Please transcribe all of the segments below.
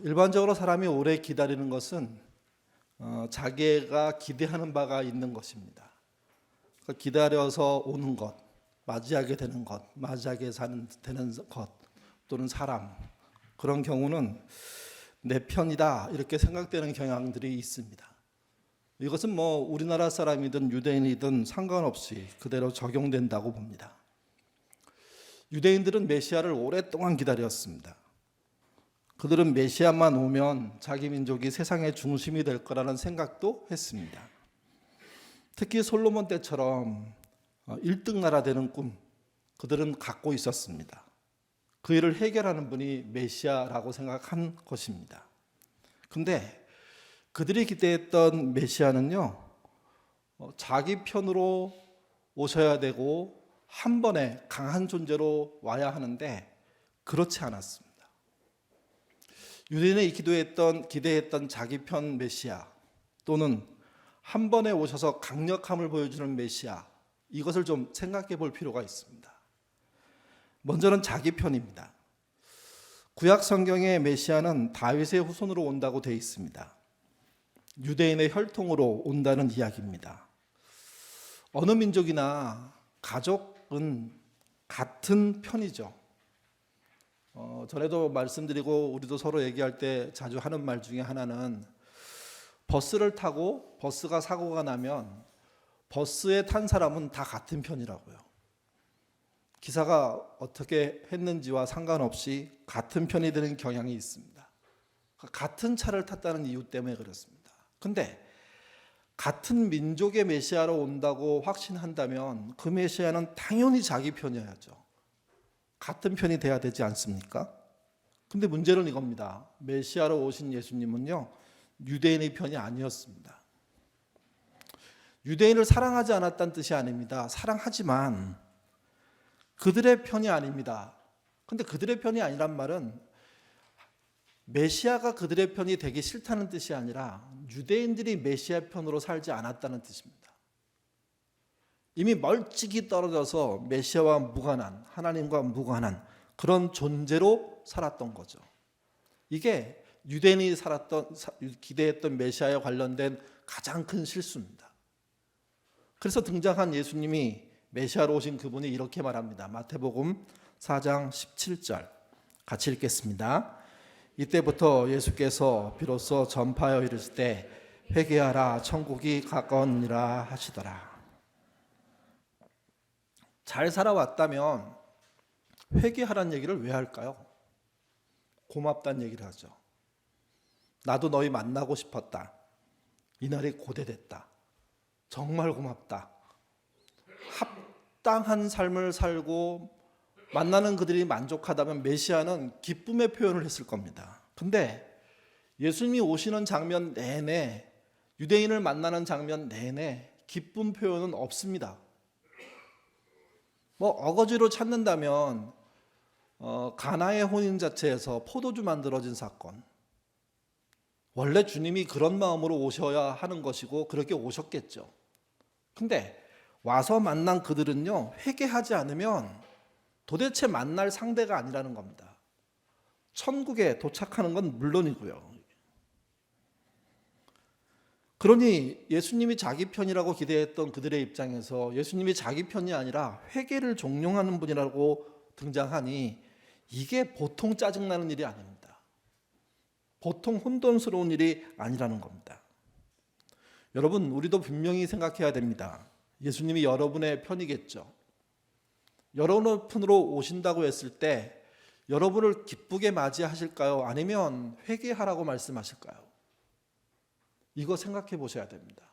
일반적으로 사람이 오래 기다리는 것은 자기가 기대하는 바가 있는 것입니다. 그러니까 기다려서 오는 것, 맞이하게 되는 것, 맞이하게 되는 것 또는 사람, 그런 경우는 내 편이다 이렇게 생각되는 경향들이 있습니다. 이것은 뭐 우리나라 사람이든 유대인이든 상관없이 그대로 적용된다고 봅니다. 유대인들은 메시아를 오랫동안 기다렸습니다. 그들은 메시아만 오면 자기 민족이 세상의 중심이 될 거라는 생각도 했습니다. 특히 솔로몬 때처럼 1등 나라 되는 꿈, 그들은 갖고 있었습니다. 그 일을 해결하는 분이 메시아라고 생각한 것입니다. 근데 그들이 기대했던 메시아는요, 자기 편으로 오셔야 되고 한 번에 강한 존재로 와야 하는데 그렇지 않았습니다. 유대인이 기대했던 자기 편 메시아 또는 한 번에 오셔서 강력함을 보여주는 메시아, 이것을 좀 생각해 볼 필요가 있습니다. 먼저는 자기 편입니다. 구약 성경의 메시아는 다윗의 후손으로 온다고 되어 있습니다. 유대인의 혈통으로 온다는 이야기입니다. 어느 민족이나 가족은 같은 편이죠. 전에도 말씀드리고 우리도 서로 얘기할 때 자주 하는 말 중에 하나는 버스를 타고 버스가 사고가 나면 버스에 탄 사람은 다 같은 편이라고요. 기사가 어떻게 했는지와 상관없이 같은 편이 되는 경향이 있습니다. 같은 차를 탔다는 이유 때문에 그렇습니다. 근데 같은 민족의 메시아로 온다고 확신한다면 그 메시아는 당연히 자기 편이어야죠. 같은 편이 돼야 되지 않습니까? 근데 문제는 이겁니다. 메시아로 오신 예수님은요, 유대인의 편이 아니었습니다. 유대인을 사랑하지 않았다는 뜻이 아닙니다. 사랑하지만 그들의 편이 아닙니다. 근데 그들의 편이 아니란 말은 메시아가 그들의 편이 되기 싫다는 뜻이 아니라 유대인들이 메시아 편으로 살지 않았다는 뜻입니다. 이미 멀찍이 떨어져서 메시아와 무관한, 하나님과 무관한 그런 존재로 살았던 거죠. 이게 유대인이 기대했던 메시아에 관련된 가장 큰 실수입니다. 그래서 등장한 예수님이 메시아로 오신 그분이 이렇게 말합니다. 마태복음 4장 17절 같이 읽겠습니다. 이때부터 예수께서 비로소 전파하여 이르실 때 회개하라 천국이 가까우니라 하시더라. 잘 살아왔다면 회개하라는 얘기를 왜 할까요? 고맙다는 얘기를 하죠. 나도 너희 만나고 싶었다. 이날이 고대됐다. 정말 고맙다. 합당한 삶을 살고 만나는 그들이 만족하다면 메시아는 기쁨의 표현을 했을 겁니다. 근데 예수님이 오시는 장면 내내, 유대인을 만나는 장면 내내 기쁨 표현은 없습니다. 뭐 어거지로 찾는다면 가나의 혼인 자체에서 포도주 만들어진 사건, 원래 주님이 그런 마음으로 오셔야 하는 것이고 그렇게 오셨겠죠. 근데 와서 만난 그들은요, 회개하지 않으면 도대체 만날 상대가 아니라는 겁니다. 천국에 도착하는 건 물론이고요. 그러니 예수님이 자기 편이라고 기대했던 그들의 입장에서 예수님이 자기 편이 아니라 회개를 종용하는 분이라고 등장하니 이게 보통 짜증나는 일이 아닙니다. 보통 혼돈스러운 일이 아니라는 겁니다. 여러분, 우리도 분명히 생각해야 됩니다. 예수님이 여러분의 편이겠죠. 여러분의 편으로 오신다고 했을 때 여러분을 기쁘게 맞이하실까요? 아니면 회개하라고 말씀하실까요? 이거 생각해 보셔야 됩니다.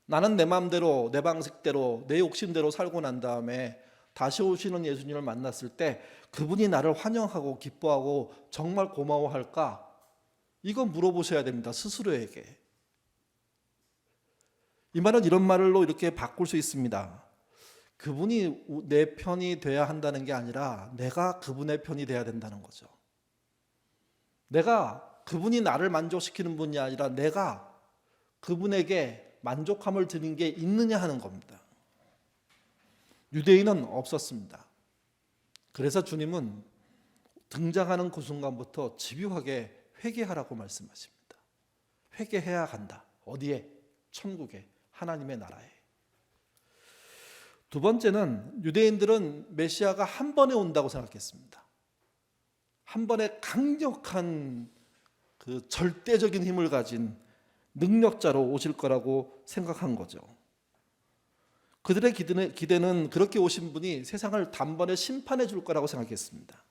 나는 내 마음대로, 내 방식대로, 내 욕심대로 살고 난 다음에 다시 오시는 예수님을 만났을 때 그분이 나를 환영하고 기뻐하고 정말 고마워할까? 이거 물어보셔야 됩니다. 스스로에게. 이 말은 이런 말로 이렇게 바꿀 수 있습니다. 그분이 내 편이 돼야 한다는 게 아니라 내가 그분의 편이 돼야 된다는 거죠. 내가 그분이 나를 만족시키는 분이 아니라 내가 그분에게 만족함을 드린 게 있느냐 하는 겁니다. 유대인은 없었습니다. 그래서 주님은 등장하는 그 순간부터 집요하게 회개하라고 말씀하십니다. 회개해야 한다. 어디에? 천국에, 하나님의 나라에. 두 번째는 유대인들은 메시아가 한 번에 온다고 생각했습니다. 한 번에 강력한 그 절대적인 힘을 가진 능력자로 오실 거라고 생각한 거죠. 그들의 기대는 그렇게 오신 분이 세상을 단번에 심판해 줄 거라고 생각했습니다.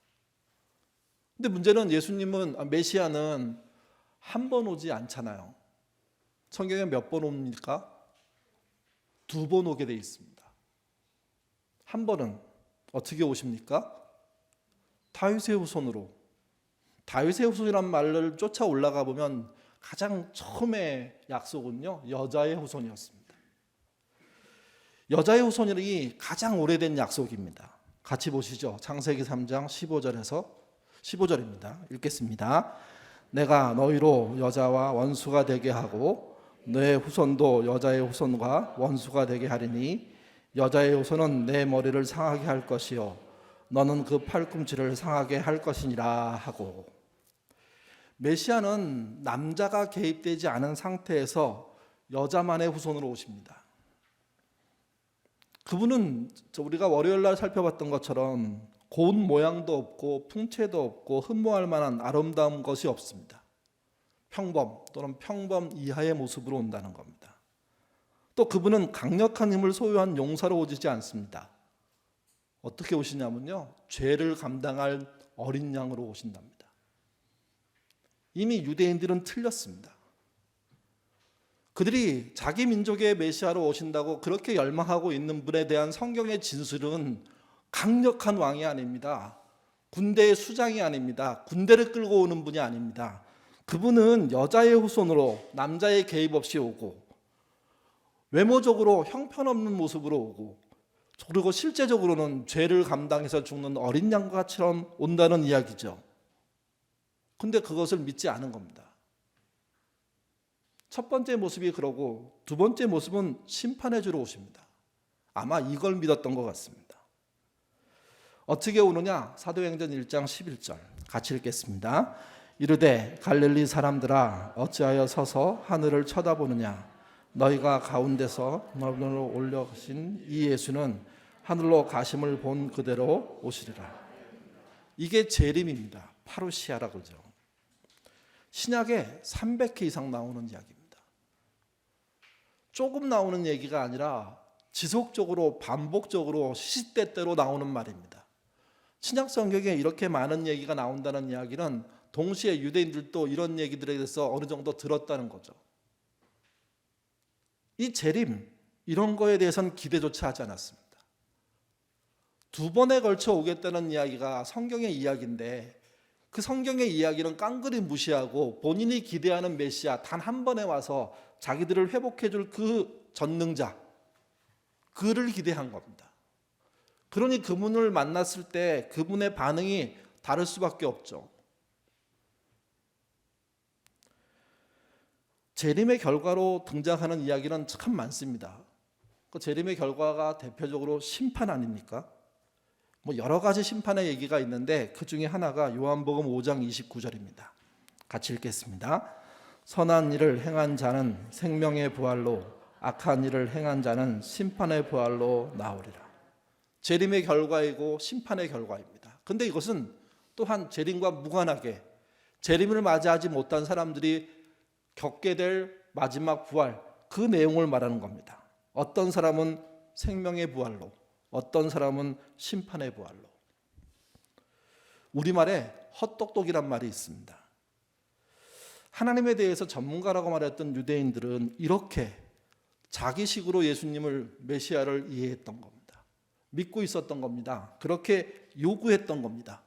근데 문제는 메시아는 한 번 오지 않잖아요. 성경에 몇 번 옵니까? 2번 오게 돼 있습니다. 한 번은 어떻게 오십니까? 다윗의 후손으로. 다윗의 후손이란 말을 쫓아 올라가 보면 가장 처음에 약속은요, 여자의 후손이었습니다. 여자의 후손이 가장 오래된 약속입니다. 같이 보시죠. 창세기 3장 15절입니다. 읽겠습니다. 내가 너희로 여자와 원수가 되게 하고 내 후손도 여자의 후손과 원수가 되게 하리니 여자의 후손은 내 머리를 상하게 할 것이요 너는 그 팔꿈치를 상하게 할 것이니라 하고, 메시아는 남자가 개입되지 않은 상태에서 여자만의 후손으로 오십니다. 그분은 우리가 월요일 날 살펴봤던 것처럼 고운 모양도 없고 풍채도 없고 흠모할 만한 아름다운 것이 없습니다. 평범 또는 평범 이하의 모습으로 온다는 겁니다. 또 그분은 강력한 힘을 소유한 용사로 오시지 않습니다. 어떻게 오시냐면요, 죄를 감당할 어린 양으로 오신답니다. 이미 유대인들은 틀렸습니다. 그들이 자기 민족의 메시아로 오신다고 그렇게 열망하고 있는 분에 대한 성경의 진술은 강력한 왕이 아닙니다. 군대의 수장이 아닙니다. 군대를 끌고 오는 분이 아닙니다. 그분은 여자의 후손으로 남자의 개입 없이 오고, 외모적으로 형편없는 모습으로 오고, 그리고 실제적으로는 죄를 감당해서 죽는 어린 양과처럼 온다는 이야기죠. 근데 그것을 믿지 않은 겁니다. 첫 번째 모습이 그러고 두 번째 모습은 심판해 주러 오십니다. 아마 이걸 믿었던 것 같습니다. 어떻게 오느냐? 사도행전 1장 11절 같이 읽겠습니다. 이르되 갈릴리 사람들아 어찌하여 서서 하늘을 쳐다보느냐? 너희가 가운데서 너희로 올려가신 이 예수는 하늘로 가심을 본 그대로 오시리라. 이게 재림입니다. 파루시아라고 그러죠. 신약에 300회 이상 나오는 이야기입니다. 조금 나오는 얘기가 아니라 지속적으로 반복적으로 시시때때로 나오는 말입니다. 신약 성경에 이렇게 많은 얘기가 나온다는 이야기는 동시에 유대인들도 이런 얘기들에 대해서 어느 정도 들었다는 거죠. 이 재림, 이런 거에 대해서는 기대조차 하지 않았습니다. 2번에 걸쳐 오겠다는 이야기가 성경의 이야기인데, 그 성경의 이야기는 깡그리 무시하고 본인이 기대하는 메시아 단 한 번에 와서 자기들을 회복해 줄 그 전능자, 그를 기대한 겁니다. 그러니 그분을 만났을 때 그분의 반응이 다를 수밖에 없죠. 재림의 결과로 등장하는 이야기는 참 많습니다. 그 재림의 결과가 대표적으로 심판 아닙니까? 여러 가지 심판의 얘기가 있는데 그 중에 하나가 요한복음 5장 29절입니다. 같이 읽겠습니다. 선한 일을 행한 자는 생명의 부활로, 악한 일을 행한 자는 심판의 부활로 나오리라. 재림의 결과이고 심판의 결과입니다. 그런데 이것은 또한 재림과 무관하게 재림을 맞이하지 못한 사람들이 겪게 될 마지막 부활, 그 내용을 말하는 겁니다. 어떤 사람은 생명의 부활로, 어떤 사람은 심판의 부활로. 우리말에 헛똑똑이란 말이 있습니다. 하나님에 대해서 전문가라고 말했던 유대인들은 이렇게 자기식으로 예수님을 메시아를 이해했던 겁니다. 믿고 있었던 겁니다. 그렇게 요구했던 겁니다.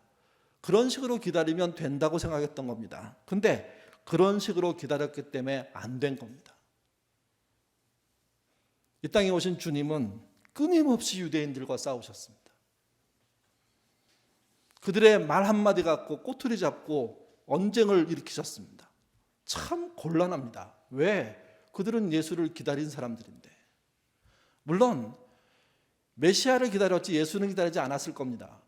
그런 식으로 기다리면 된다고 생각했던 겁니다. 근데 그런 식으로 기다렸기 때문에 안 된 겁니다. 이 땅에 오신 주님은 끊임없이 유대인들과 싸우셨습니다. 그들의 말 한마디 갖고 꼬투리 잡고 언쟁을 일으키셨습니다. 참 곤란합니다. 왜? 그들은 예수를 기다린 사람들인데. 물론 메시아를 기다렸지 예수는 기다리지 않았을 겁니다.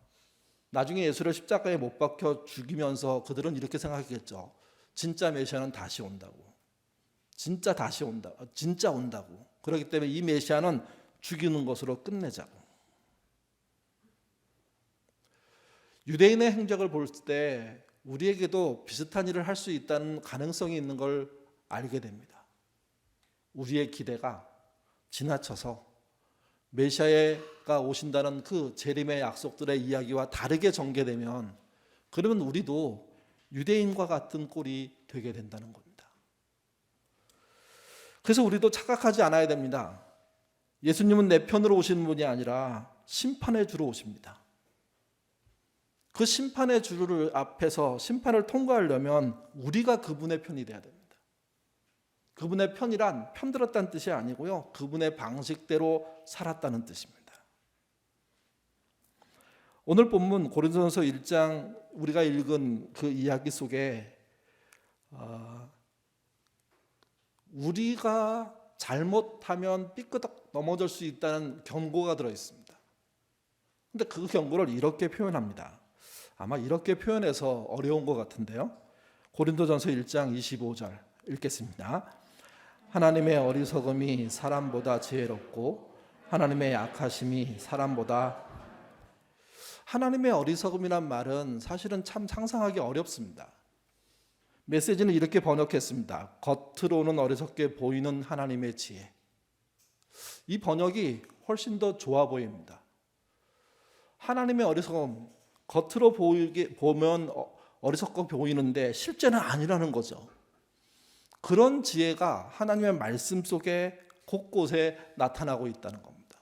나중에 예수를 십자가에 못 박혀 죽이면서 그들은 이렇게 생각했겠죠. 진짜 메시아는 다시 온다고. 진짜 다시 온다. 진짜 온다고. 그렇기 때문에 이 메시아는 죽이는 것으로 끝내자고. 유대인의 행적을 볼 때 우리에게도 비슷한 일을 할 수 있다는 가능성이 있는 걸 알게 됩니다. 우리의 기대가 지나쳐서 메시아가 오신다는 그 재림의 약속들의 이야기와 다르게 전개되면, 그러면 우리도 유대인과 같은 꼴이 되게 된다는 겁니다. 그래서 우리도 착각하지 않아야 됩니다. 예수님은 내 편으로 오시는 분이 아니라 심판의 주로 오십니다. 그 심판의 주를 앞에서 심판을 통과하려면 우리가 그분의 편이 돼야 됩니다. 그분의 편이란 편들었다는 뜻이 아니고요, 그분의 방식대로 살았다는 뜻입니다. 오늘 본문 고린도전서 1장 우리가 읽은 그 이야기 속에 우리가 잘못하면 삐끄덕 넘어질 수 있다는 경고가 들어있습니다. 그런데 그 경고를 이렇게 표현합니다. 아마 이렇게 표현해서 어려운 것 같은데요. 고린도전서 1장 25절 읽겠습니다. 하나님의 어리석음이 사람보다 지혜롭고 하나님의 약하심이 사람보다. 하나님의 어리석음이란 말은 사실은 참 상상하기 어렵습니다. 메시지는 이렇게 번역했습니다. 겉으로는 어리석게 보이는 하나님의 지혜. 이 번역이 훨씬 더 좋아 보입니다. 하나님의 어리석음, 겉으로 보면 어리석고 보이는데 실제는 아니라는 거죠. 그런 지혜가 하나님의 말씀 속에 곳곳에 나타나고 있다는 겁니다.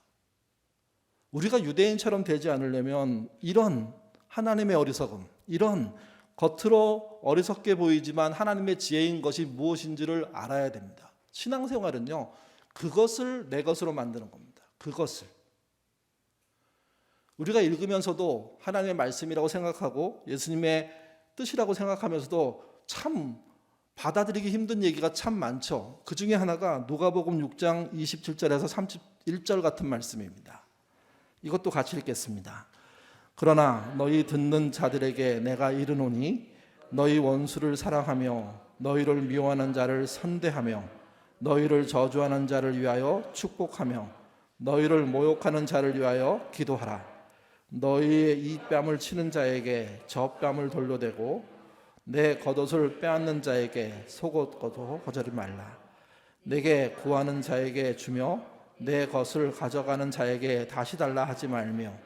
우리가 유대인처럼 되지 않으려면 이런 하나님의 어리석음, 이런 겉으로 어리석게 보이지만 하나님의 지혜인 것이 무엇인지를 알아야 됩니다. 신앙생활은요, 그것을 내 것으로 만드는 겁니다. 그것을. 우리가 읽으면서도 하나님의 말씀이라고 생각하고 예수님의 뜻이라고 생각하면서도 참 받아들이기 힘든 얘기가 참 많죠. 그 중에 하나가 누가복음 6장 27절에서 31절 같은 말씀입니다. 이것도 같이 읽겠습니다. 그러나 너희 듣는 자들에게 내가 이르노니 너희 원수를 사랑하며 너희를 미워하는 자를 선대하며 너희를 저주하는 자를 위하여 축복하며 너희를 모욕하는 자를 위하여 기도하라. 너희의 이 뺨을 치는 자에게 저 뺨을 돌려대고 내 겉옷을 빼앗는 자에게 속옷도 거절하지 말라. 내게 구하는 자에게 주며 내 것을 가져가는 자에게 다시 달라 하지 말며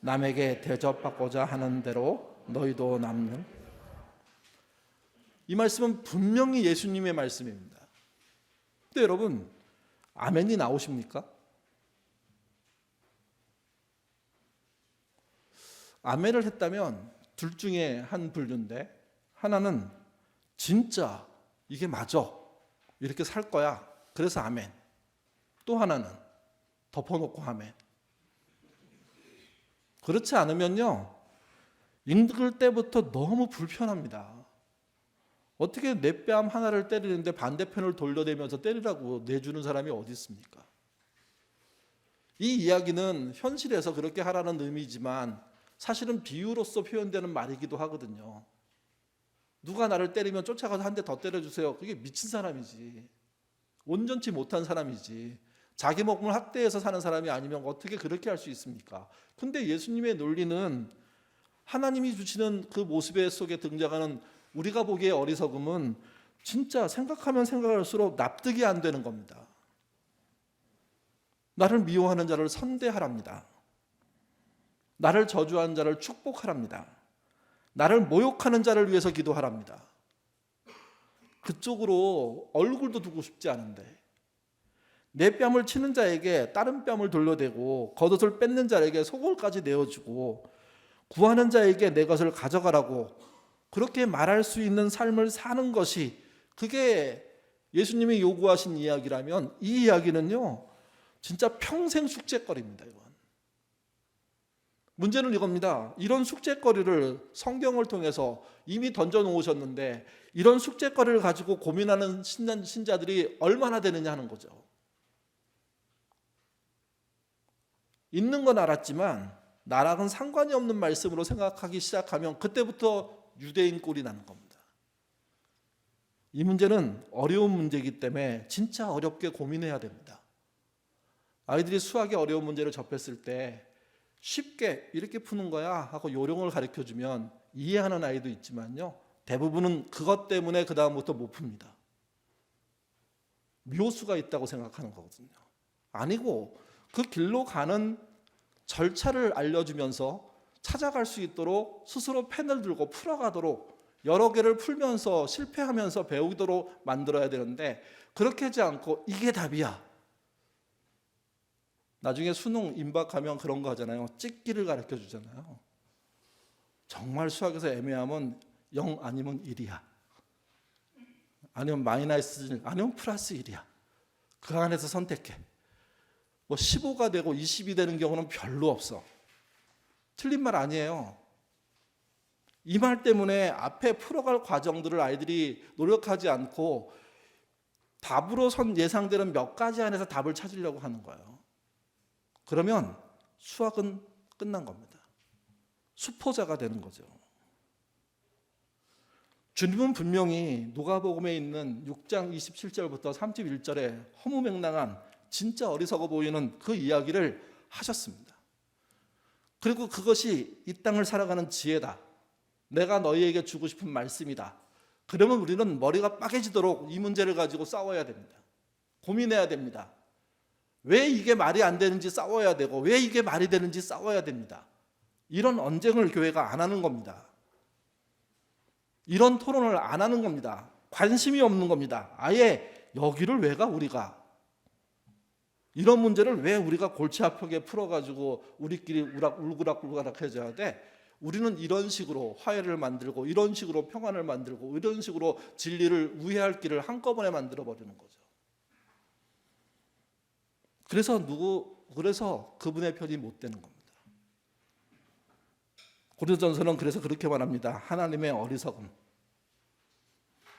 남에게 대접받고자 하는 대로 너희도 남는. 이 말씀은 분명히 예수님의 말씀입니다. 근데 여러분, 아멘이 나오십니까? 아멘을 했다면 둘 중에 한 분류인데, 하나는 진짜 이게 맞아, 이렇게 살 거야, 그래서 아멘. 또 하나는 덮어놓고 아멘. 그렇지 않으면요, 읽을 때부터 너무 불편합니다. 어떻게 내 뺨 하나를 때리는데 반대편을 돌려대면서 때리라고 내주는 사람이 어디 있습니까? 이 이야기는 현실에서 그렇게 하라는 의미지만 사실은 비유로서 표현되는 말이기도 하거든요. 누가 나를 때리면 쫓아가서 한 대 더 때려주세요. 그게 미친 사람이지, 온전치 못한 사람이지, 자기 몸을 학대해서 사는 사람이 아니면 어떻게 그렇게 할 수 있습니까? 근데 예수님의 논리는, 하나님이 주시는 그 모습 속에 등장하는 우리가 보기에 어리석음은 진짜 생각하면 생각할수록 납득이 안 되는 겁니다. 나를 미워하는 자를 선대하랍니다. 나를 저주하는 자를 축복하랍니다. 나를 모욕하는 자를 위해서 기도하랍니다. 그쪽으로 얼굴도 두고 싶지 않은데, 내 뺨을 치는 자에게 다른 뺨을 돌려대고 겉옷을 뺏는 자에게 속옷까지 내어주고 구하는 자에게 내 것을 가져가라고 그렇게 말할 수 있는 삶을 사는 것이, 그게 예수님이 요구하신 이야기라면 이 이야기는요, 진짜 평생 숙제거리입니다. 이건. 문제는 이겁니다. 이런 숙제거리를 성경을 통해서 이미 던져놓으셨는데 이런 숙제거리를 가지고 고민하는 신자들이 얼마나 되느냐 하는 거죠. 있는 건 알았지만 나랑은 상관이 없는 말씀으로 생각하기 시작하면 그때부터 유대인 꼴이 나는 겁니다. 이 문제는 어려운 문제이기 때문에 진짜 어렵게 고민해야 됩니다. 아이들이 수학의 어려운 문제를 접했을 때 쉽게 이렇게 푸는 거야 하고 요령을 가르쳐주면 이해하는 아이도 있지만요, 대부분은 그것 때문에 그 다음부터 못 풉니다. 묘수가 있다고 생각하는 거거든요. 아니고 그 길로 가는 절차를 알려주면서 찾아갈 수 있도록 스스로 펜을 들고 풀어가도록 여러 개를 풀면서 실패하면서 배우도록 만들어야 되는데, 그렇게 하지 않고 이게 답이야. 나중에 수능 임박하면 그런 거 하잖아요. 찍기를 가르쳐 주잖아요. 정말 수학에서 애매하면 0 아니면 1이야. 아니면 마이너스 1, 아니면 플러스 1이야. 그 안에서 선택해. 뭐 15가 되고 20이 되는 경우는 별로 없어. 틀린 말 아니에요. 이 말 때문에 앞에 풀어갈 과정들을 아이들이 노력하지 않고 답으로 예상되는 몇 가지 안에서 답을 찾으려고 하는 거예요. 그러면 수학은 끝난 겁니다. 수포자가 되는 거죠. 주님은 분명히 누가복음에 있는 6장 27절부터 31절에 허무맹랑한 진짜 어리석어 보이는 그 이야기를 하셨습니다. 그리고 그것이 이 땅을 살아가는 지혜다. 내가 너희에게 주고 싶은 말씀이다. 그러면 우리는 머리가 빠개지도록 이 문제를 가지고 싸워야 됩니다. 고민해야 됩니다. 왜 이게 말이 안 되는지 싸워야 되고, 왜 이게 말이 되는지 싸워야 됩니다. 이런 언쟁을 교회가 안 하는 겁니다. 이런 토론을 안 하는 겁니다. 관심이 없는 겁니다. 아예 여기를 왜 가 우리가? 이런 문제를 왜 우리가 골치 아프게 풀어가지고 우리끼리 울그락불그락 해줘야 돼? 우리는 이런 식으로 화해를 만들고, 이런 식으로 평안을 만들고, 이런 식으로 진리를 우회할 길을 한꺼번에 만들어버리는 거죠. 그래서 그분의 편이 못 되는 겁니다. 고린도전서는 그래서 그렇게 말합니다. 하나님의 어리석음,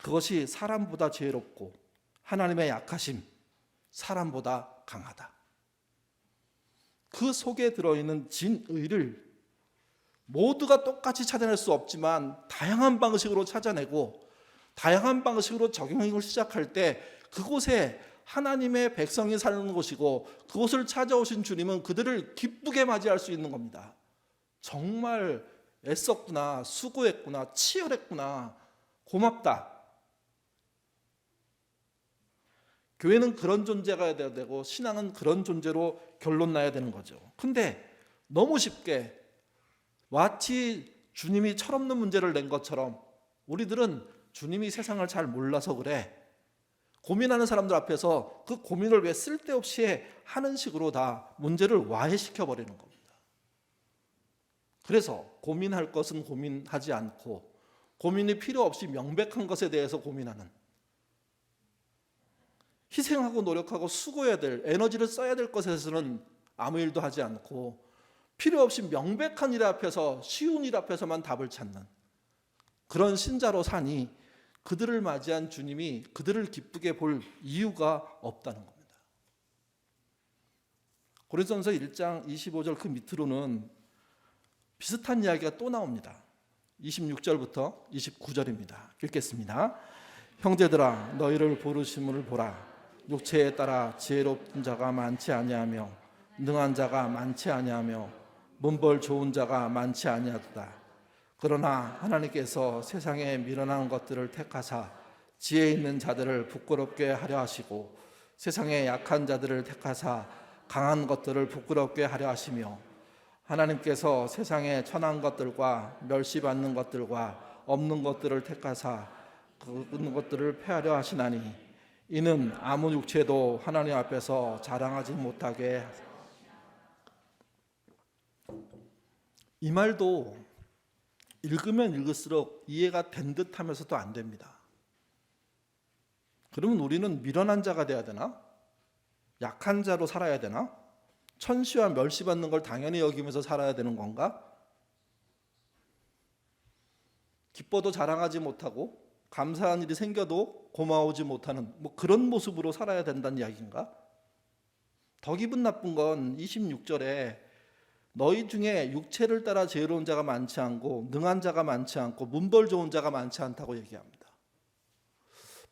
그것이 사람보다 지혜롭고 하나님의 약하심, 사람보다 강하다. 그 속에 들어있는 진의를 모두가 똑같이 찾아낼 수 없지만 다양한 방식으로 찾아내고 다양한 방식으로 적용을 시작할 때 그곳에 하나님의 백성이 사는 곳이고, 그곳을 찾아오신 주님은 그들을 기쁘게 맞이할 수 있는 겁니다. 정말 애썼구나, 수고했구나, 치열했구나, 고맙다. 교회는 그런 존재가 돼야 되고, 신앙은 그런 존재로 결론 나야 되는 거죠. 근데 너무 쉽게 마치 주님이 철없는 문제를 낸 것처럼 우리들은 주님이 세상을 잘 몰라서 그래, 고민하는 사람들 앞에서 그 고민을 왜 쓸데없이 하는 식으로 다 문제를 와해시켜 버리는 겁니다. 그래서 고민할 것은 고민하지 않고, 고민이 필요 없이 명백한 것에 대해서 고민하는, 희생하고 노력하고 수고해야 될, 에너지를 써야 될 것에서는 아무 일도 하지 않고, 필요 없이 명백한 일 앞에서, 쉬운 일 앞에서만 답을 찾는 그런 신자로 사니 그들을 맞이한 주님이 그들을 기쁘게 볼 이유가 없다는 겁니다. 고린도전서 1장 25절 그 밑으로는 비슷한 이야기가 또 나옵니다. 26절부터 29절입니다. 읽겠습니다. 형제들아, 너희를 부르심을 보라. 육체에 따라 지혜롭은 자가 많지 아니하며 능한 자가 많지 아니하며 문벌 좋은 자가 많지 아니하도다. 그러나 하나님께서 세상에 미련한 것들을 택하사 지혜 있는 자들을 부끄럽게 하려 하시고, 세상에 약한 자들을 택하사 강한 것들을 부끄럽게 하려 하시며, 하나님께서 세상에 천한 것들과 멸시받는 것들과 없는 것들을 택하사 그런 것들을 폐하려 하시나니, 이는 아무 육체도 하나님 앞에서 자랑하지 못하게 하시고. 이 말도 읽으면 읽을수록 이해가 된 듯 하면서도 안 됩니다. 그러면 우리는 미련한 자가 돼야 되나? 약한 자로 살아야 되나? 천시와 멸시받는 걸 당연히 여기면서 살아야 되는 건가? 기뻐도 자랑하지 못하고 감사한 일이 생겨도 고마워하지 못하는 그런 모습으로 살아야 된다는 이야기인가? 더 기분 나쁜 건 26절에 너희 중에 육체를 따라 지혜로운 자가 많지 않고 능한 자가 많지 않고 문벌 좋은 자가 많지 않다고 얘기합니다.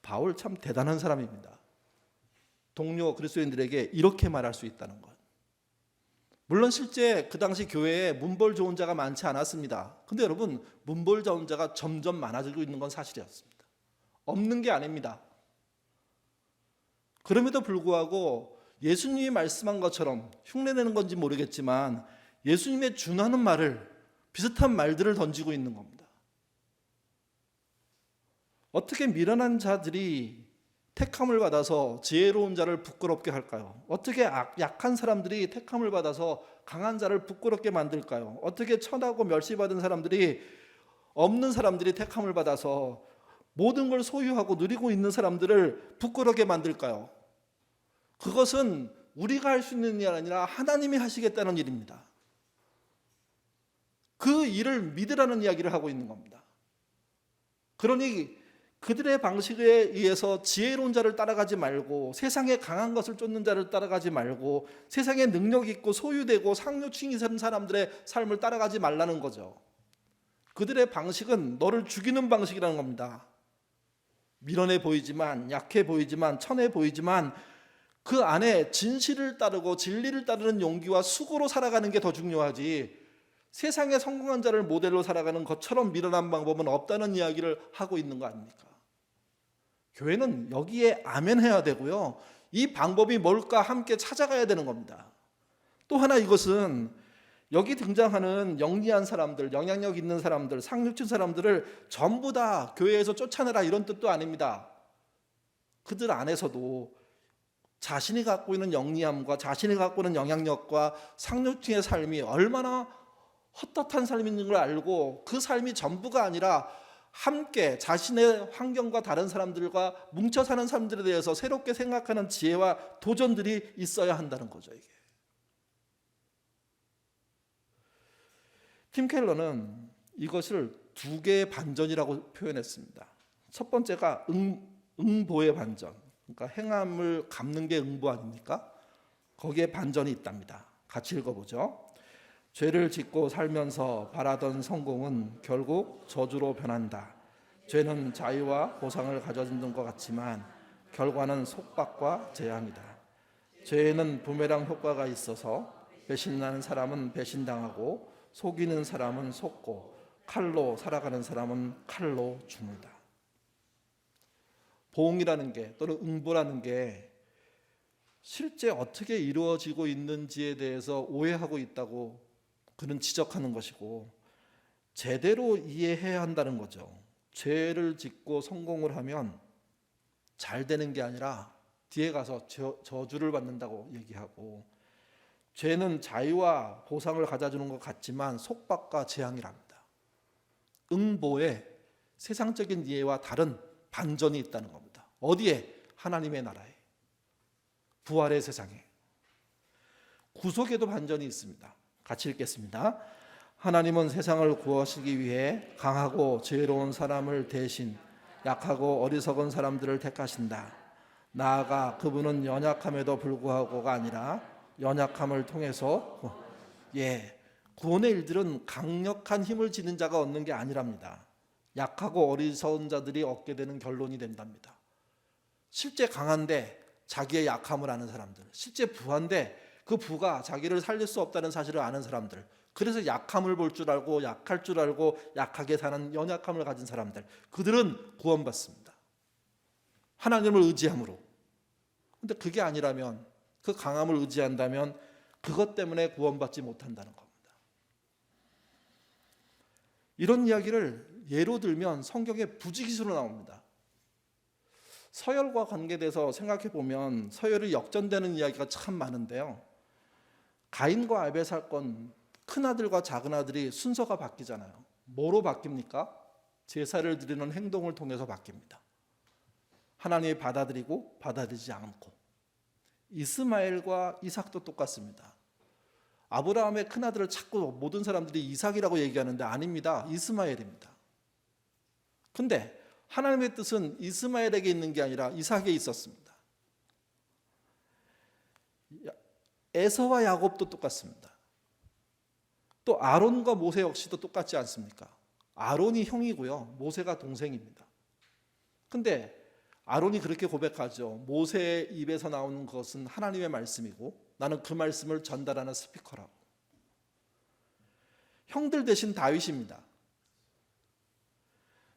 바울 참 대단한 사람입니다. 동료 그리스도인들에게 이렇게 말할 수 있다는 것. 물론 실제 그 당시 교회에 문벌 좋은 자가 많지 않았습니다. 근데 여러분, 문벌 좋은 자가 점점 많아지고 있는 건 사실이었습니다. 없는 게 아닙니다. 그럼에도 불구하고 예수님이 말씀한 것처럼, 흉내내는 건지 모르겠지만 예수님의 준하는 말을, 비슷한 말들을 던지고 있는 겁니다. 어떻게 미련한 자들이 택함을 받아서 지혜로운 자를 부끄럽게 할까요? 어떻게 약한 사람들이 택함을 받아서 강한 자를 부끄럽게 만들까요? 어떻게 천하고 멸시받은 사람들이, 없는 사람들이 택함을 받아서 모든 걸 소유하고 누리고 있는 사람들을 부끄럽게 만들까요? 그것은 우리가 할 수 있는 일이 아니라 하나님이 하시겠다는 일입니다. 그 일을 믿으라는 이야기를 하고 있는 겁니다. 그러니 그들의 방식에 의해서 지혜로운 자를 따라가지 말고, 세상에 강한 것을 쫓는 자를 따라가지 말고, 세상에 능력 있고 소유되고 상류층이 사는 사람들의 삶을 따라가지 말라는 거죠. 그들의 방식은 너를 죽이는 방식이라는 겁니다. 미련해 보이지만, 약해 보이지만, 천해 보이지만 그 안에 진실을 따르고 진리를 따르는 용기와 수고로 살아가는 게 더 중요하지, 세상의 성공한 자를 모델로 살아가는 것처럼 미련한 방법은 없다는 이야기를 하고 있는 거 아닙니까? 교회는 여기에 아멘해야 되고요, 이 방법이 뭘까 함께 찾아가야 되는 겁니다. 또 하나, 이것은 여기 등장하는 영리한 사람들, 영향력 있는 사람들, 상류층 사람들을 전부 다 교회에서 쫓아내라 이런 뜻도 아닙니다. 그들 안에서도 자신이 갖고 있는 영리함과 자신이 갖고 있는 영향력과 상류층의 삶이 얼마나 헛헛한 삶인 걸 알고, 그 삶이 전부가 아니라 함께 자신의 환경과 다른 사람들과 뭉쳐 사는 사람들에 대해서 새롭게 생각하는 지혜와 도전들이 있어야 한다는 거죠. 이게. 팀 켈러는 이것을 두 개의 반전이라고 표현했습니다. 첫 번째가 응보의 반전, 그러니까 행함을 갚는 게 응보 아닙니까? 거기에 반전이 있답니다. 같이 읽어보죠. 죄를 짓고 살면서 바라던 성공은 결국 저주로 변한다. 죄는 자유와 보상을 가져주는 것 같지만 결과는 속박과 재앙이다. 죄에는 부메랑 효과가 있어서 배신하는 사람은 배신당하고 속이는 사람은 속고 칼로 살아가는 사람은 칼로 죽는다. 보응이라는 게, 또는 응보라는 게 실제 어떻게 이루어지고 있는지에 대해서 오해하고 있다고 그는 지적하는 것이고, 제대로 이해해야 한다는 거죠. 죄를 짓고 성공을 하면 잘 되는 게 아니라 뒤에 가서 저주를 받는다고 얘기하고, 죄는 자유와 보상을 가져주는 것 같지만 속박과 재앙이랍니다. 응보에 세상적인 이해와 다른 반전이 있다는 겁니다. 어디에? 하나님의 나라에, 부활의 세상에. 구속에도 반전이 있습니다. 같이 읽겠습니다. 하나님은 세상을 구하시기 위해 강하고 지혜로운 사람을 대신 약하고 어리석은 사람들을 택하신다. 나아가 그분은 연약함에도 불구하고가 아니라 연약함을 통해서 구원의 일들은 강력한 힘을 지닌 자가 얻는 게 아니랍니다. 약하고 어리석은 자들이 얻게 되는 결론이 된답니다. 실제 강한데 자기의 약함을 아는 사람들, 실제 부한데 그 부가 자기를 살릴 수 없다는 사실을 아는 사람들, 그래서 약함을 볼 줄 알고 약할 줄 알고 약하게 사는 연약함을 가진 사람들, 그들은 구원받습니다. 하나님을 의지함으로. 근데 그게 아니라면, 그 강함을 의지한다면 그것 때문에 구원받지 못한다는 겁니다. 이런 이야기를 예로 들면 성경에 부지기수로 나옵니다. 서열과 관계돼서 생각해 보면 서열이 역전되는 이야기가 참 많은데요. 가인과 아벨 사건, 큰아들과 작은아들이 순서가 바뀌잖아요. 뭐로 바뀝니까? 제사를 드리는 행동을 통해서 바뀝니다. 하나님이 받아들이고 받아들이지 않고. 이스마엘과 이삭도 똑같습니다. 아브라함의 큰아들을 찾고 모든 사람들이 이삭이라고 얘기하는데 아닙니다. 이스마엘입니다. 근데 하나님의 뜻은 이스마엘에게 있는 게 아니라 이삭에 있었습니다. 에서와 야곱도 똑같습니다. 또 아론과 모세 역시도 똑같지 않습니까? 아론이 형이고요, 모세가 동생입니다. 근데 아론이 그렇게 고백하죠. 모세의 입에서 나오는 것은 하나님의 말씀이고 나는 그 말씀을 전달하는 스피커라고. 형들 대신 다윗입니다.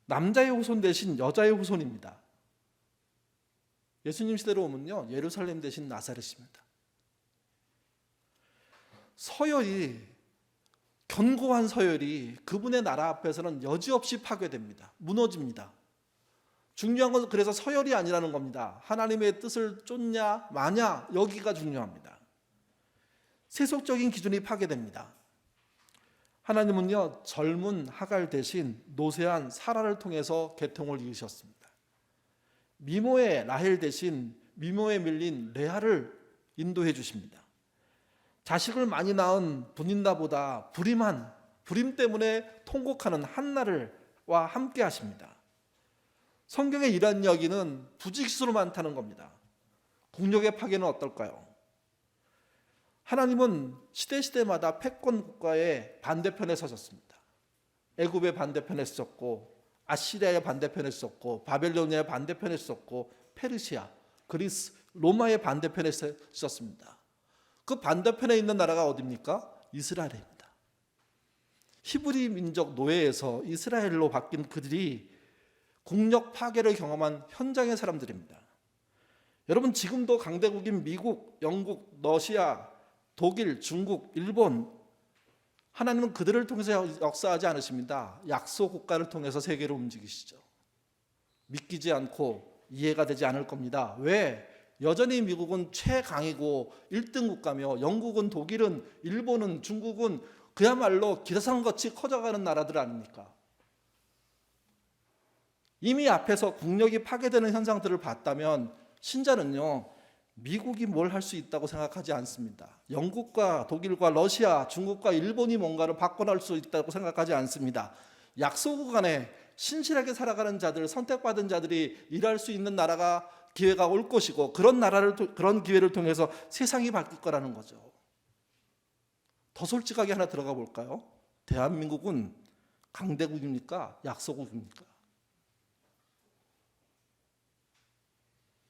남자의 후손 대신 여자의 후손입니다. 예수님 시대로 오면요, 예루살렘 대신 나사렛입니다. 서열이, 견고한 서열이 그분의 나라 앞에서는 여지없이 파괴됩니다. 무너집니다. 중요한 건 그래서 서열이 아니라는 겁니다. 하나님의 뜻을 쫓냐 마냐, 여기가 중요합니다. 세속적인 기준이 파괴됩니다. 하나님은요, 젊은 하갈 대신 노쇠한 사라를 통해서 계통을 이으셨습니다. 미모의 라헬 대신 미모에 밀린 레아를 인도해 주십니다. 자식을 많이 낳은 분인나보다 불임 때문에 통곡하는 한나와 함께 하십니다. 성경에 이런 이야기는 부직수로 많다는 겁니다. 국력의 파괴는 어떨까요? 하나님은 시대마다 패권 국가의 반대편에 서셨습니다. 애굽의 반대편에 서셨고, 아시리아의 반대편에 서셨고, 바벨로니아의 반대편에 서셨고, 페르시아, 그리스, 로마의 반대편에 서셨습니다. 그 반대편에 있는 나라가 어디입니까? 이스라엘입니다. 히브리 민족 노예에서 이스라엘로 바뀐 그들이 국력 파괴를 경험한 현장의 사람들입니다. 여러분, 지금도 강대국인 미국, 영국, 러시아, 독일, 중국, 일본, 하나님은 그들을 통해서 역사하지 않으십니다. 약소 국가를 통해서 세계를 움직이시죠. 믿기지 않고 이해가 되지 않을 겁니다. 왜? 여전히 미국은 최강이고 1등 국가며 영국은, 독일은, 일본은, 중국은 그야말로 기라상같이 커져가는 나라들 아닙니까? 이미 앞에서 국력이 파괴되는 현상들을 봤다면 신자는요, 미국이 뭘 할 수 있다고 생각하지 않습니다. 영국과 독일과 러시아, 중국과 일본이 뭔가를 바꿔낼 수 있다고 생각하지 않습니다. 약소국 안에 신실하게 살아가는 자들, 선택받은 자들이 일할 수 있는 나라가, 기회가 올 것이고, 그런 기회를 통해서 세상이 바뀔 거라는 거죠. 더 솔직하게 하나 들어가 볼까요? 대한민국은 강대국입니까? 약소국입니까?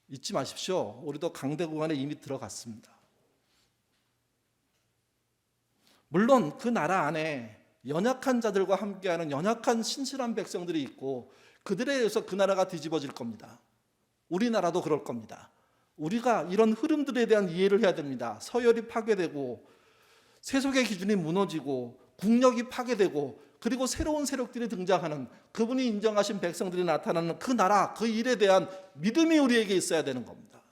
잊지 마십시오. 우리도 강대국 안에 이미 들어갔습니다. 물론 그 나라 안에 연약한 자들과 함께하는 연약한 신실한 백성들이 있고, 그들에 의해서 그 나라가 뒤집어질 겁니다. 우리나라도 그럴 겁니다. 우리가 이런 흐름들에 대한 이해를 해야 됩니다. 서열이 파괴되고, 세속의 기준이 무너지고, 국력이 파괴되고, 그리고 새로운 세력들이 등장하는, 그분이 인정하신 백성들이 나타나는 그 나라, 그 일에 대한 믿음이 우리에게 있어야 되는 겁니다.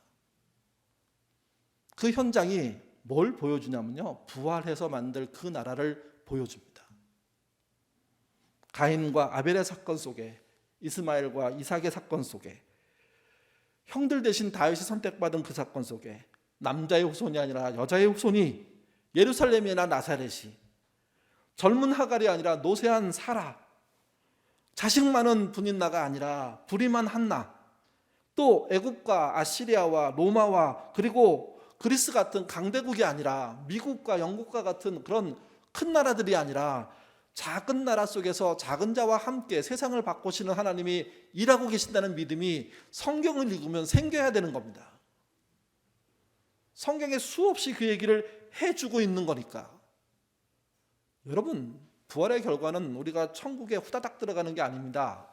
그 현장이 뭘 보여주냐면요, 부활해서 만들 그 나라를 보여줍니다. 가인과 아벨의 사건 속에, 이스마엘과 이삭의 사건 속에, 형들 대신 다윗이 선택받은 그 사건 속에 남자의 후손이 아니라 여자의 후손이, 예루살렘이나 나사렛이, 젊은 하갈이 아니라 노쇠한 사라, 자식 많은 분인나가 아니라 불임한 한나, 또 애굽과 아시리아와 로마와 그리고 그리스 같은 강대국이 아니라 미국과 영국과 같은 그런 큰 나라들이 아니라 작은 나라 속에서 작은 자와 함께 세상을 바꾸시는 하나님이 일하고 계신다는 믿음이 성경을 읽으면 생겨야 되는 겁니다. 성경에 수없이 그 얘기를 해주고 있는 거니까. 여러분, 부활의 결과는 우리가 천국에 후다닥 들어가는 게 아닙니다.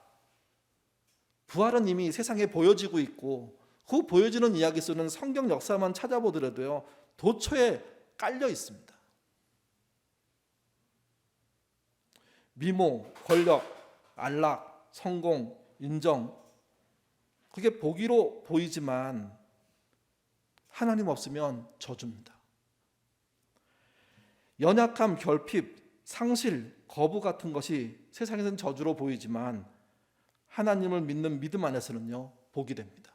부활은 이미 세상에 보여지고 있고, 그 보여지는 이야기 속에는 성경 역사만 찾아보더라도요, 도처에 깔려 있습니다. 미모, 권력, 안락, 성공, 인정, 그게 보기로 보이지만 하나님 없으면 저주입니다. 연약함, 결핍, 상실, 거부 같은 것이 세상에서는 저주로 보이지만 하나님을 믿는 믿음 안에서는요, 복이 됩니다.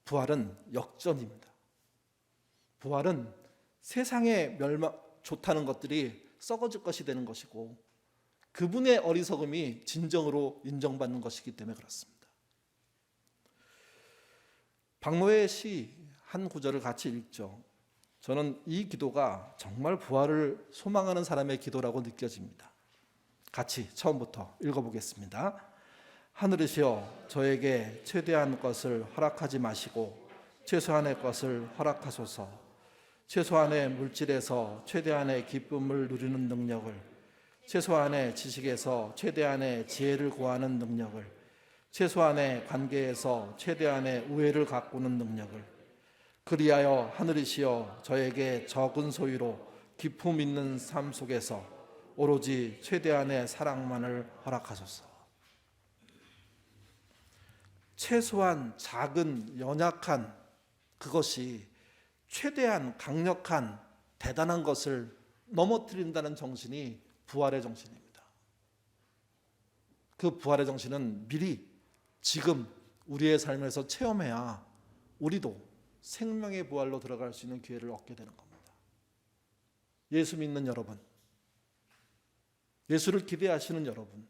부활은 역전입니다. 부활은 세상에 좋다는 것들이 썩어질 것이 되는 것이고, 그분의 어리석음이 진정으로 인정받는 것이기 때문에 그렇습니다. 박노의 시 한 구절을 같이 읽죠. 저는 이 기도가 정말 부활을 소망하는 사람의 기도라고 느껴집니다. 같이 처음부터 읽어보겠습니다. 하늘이시여, 저에게 최대한 것을 허락하지 마시고 최소한의 것을 허락하소서. 최소한의 물질에서 최대한의 기쁨을 누리는 능력을, 최소한의 지식에서 최대한의 지혜를 구하는 능력을, 최소한의 관계에서 최대한의 우애를 가꾸는 능력을, 그리하여 하늘이시여, 저에게 적은 소유로 기품 있는 삶 속에서 오로지 최대한의 사랑만을 허락하소서. 최소한 작은 연약한 그것이 최대한 강력한 대단한 것을 넘어뜨린다는 정신이 부활의 정신입니다. 그 부활의 정신은 미리 지금 우리의 삶에서 체험해야 우리도 생명의 부활로 들어갈 수 있는 기회를 얻게 되는 겁니다. 예수 믿는 여러분, 예수를 기대하시는 여러분,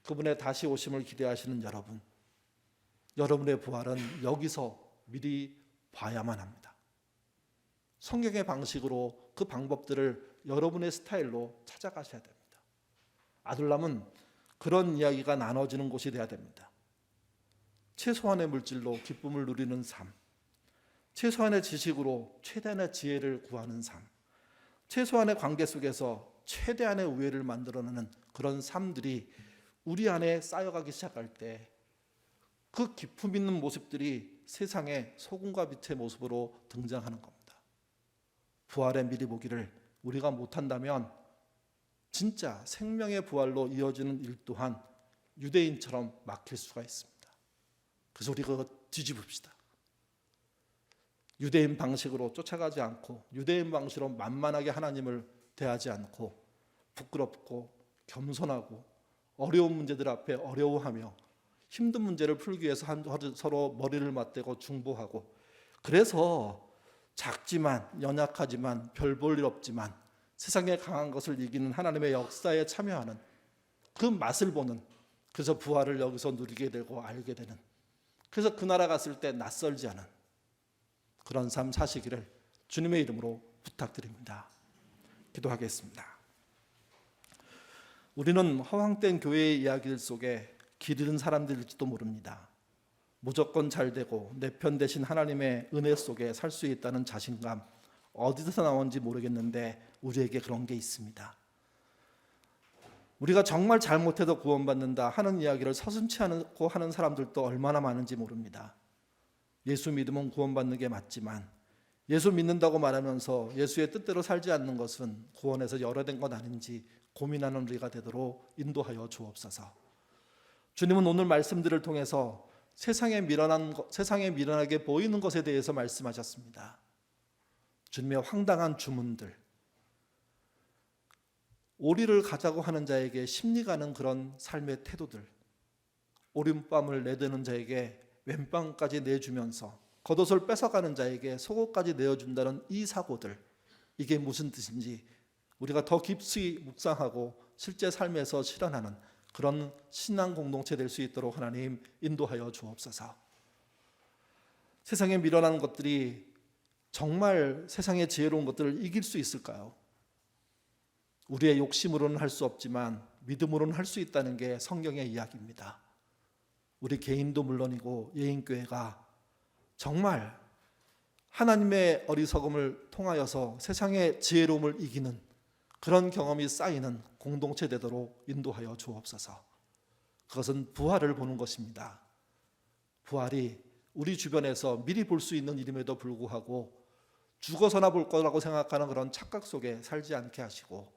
그분의 다시 오심을 기대하시는 여러분, 여러분의 부활은 여기서 미리 봐야만 합니다. 성경의 방식으로 그 방법들을 여러분의 스타일로 찾아가셔야 됩니다. 아둘람은 그런 이야기가 나눠지는 곳이 되어야 됩니다. 최소한의 물질로 기쁨을 누리는 삶, 최소한의 지식으로 최대한의 지혜를 구하는 삶, 최소한의 관계 속에서 최대한의 우애를 만들어내는 그런 삶들이 우리 안에 쌓여가기 시작할 때 그 기품 있는 모습들이 세상의 소금과 빛의 모습으로 등장하는 겁니다. 부활의 미리 보기를 우리가 못한다면 진짜 생명의 부활로 이어지는 일 또한 유대인처럼 막힐 수가 있습니다. 그래서 우리가 그거 뒤집읍시다. 유대인 방식으로 쫓아가지 않고 유대인 방식으로 만만하게 하나님을 대하지 않고 부끄럽고 겸손하고 어려운 문제들 앞에 어려워하며 힘든 문제를 풀기 위해서 서로 머리를 맞대고 중보하고, 그래서 작지만 연약하지만 별 볼 일 없지만 세상에 강한 것을 이기는 하나님의 역사에 참여하는 그 맛을 보는, 그래서 부활을 여기서 누리게 되고 알게 되는, 그래서 그 나라 갔을 때 낯설지 않은 그런 삶 사시기를 주님의 이름으로 부탁드립니다. 기도하겠습니다. 우리는 허황된 교회의 이야기들 속에 길 잃은 사람들일지도 모릅니다. 무조건 잘 되고 내 편 되신 하나님의 은혜 속에 살 수 있다는 자신감, 어디서 나온지 모르겠는데 우리에게 그런 게 있습니다. 우리가 정말 잘못해도 구원받는다 하는 이야기를 서슴지 않고 하는 사람들도 얼마나 많은지 모릅니다. 예수 믿으면 구원받는 게 맞지만 예수 믿는다고 말하면서 예수의 뜻대로 살지 않는 것은 구원에서 열어된 것 아닌지 고민하는 우리가 되도록 인도하여 주옵소서. 주님은 오늘 말씀들을 통해서 세상에 미련하게 보이는 것에 대해서 말씀하셨습니다. 주님의 황당한 주문들, 오리를 가자고 하는 자에게 심리가는 그런 삶의 태도들, 오른밤을 내드는 자에게 왼밤까지 내주면서 겉옷을 뺏어가는 자에게 속옷까지 내어준다는 이 사고들, 이게 무슨 뜻인지 우리가 더 깊이 묵상하고 실제 삶에서 실현하는 그런 신앙 공동체 될 수 있도록 하나님 인도하여 주옵소서. 세상에 밀어나는 것들이 정말 세상의 지혜로운 것들을 이길 수 있을까요? 우리의 욕심으로는 할 수 없지만 믿음으로는 할 수 있다는 게 성경의 이야기입니다. 우리 개인도 물론이고 예인교회가 정말 하나님의 어리석음을 통하여서 세상의 지혜로움을 이기는 그런 경험이 쌓이는 공동체 되도록 인도하여 주옵소서. 그것은 부활을 보는 것입니다. 부활이 우리 주변에서 미리 볼 수 있는 일임에도 불구하고 죽어서나 볼 거라고 생각하는 그런 착각 속에 살지 않게 하시고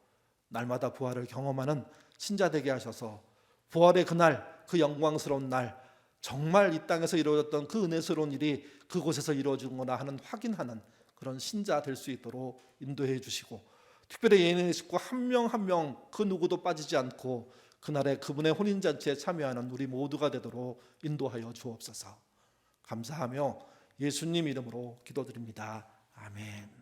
날마다 부활을 경험하는 신자 되게 하셔서 부활의 그날, 그 영광스러운 날, 정말 이 땅에서 이루어졌던 그 은혜스러운 일이 그곳에서 이루어지는구나 하는 확인하는 그런 신자 될 수 있도록 인도해 주시고, 특별히 예인의 식구 한 명 한 명 그 누구도 빠지지 않고 그날에 그분의 혼인잔치에 참여하는 우리 모두가 되도록 인도하여 주옵소서. 감사하며 예수님 이름으로 기도드립니다. 아멘.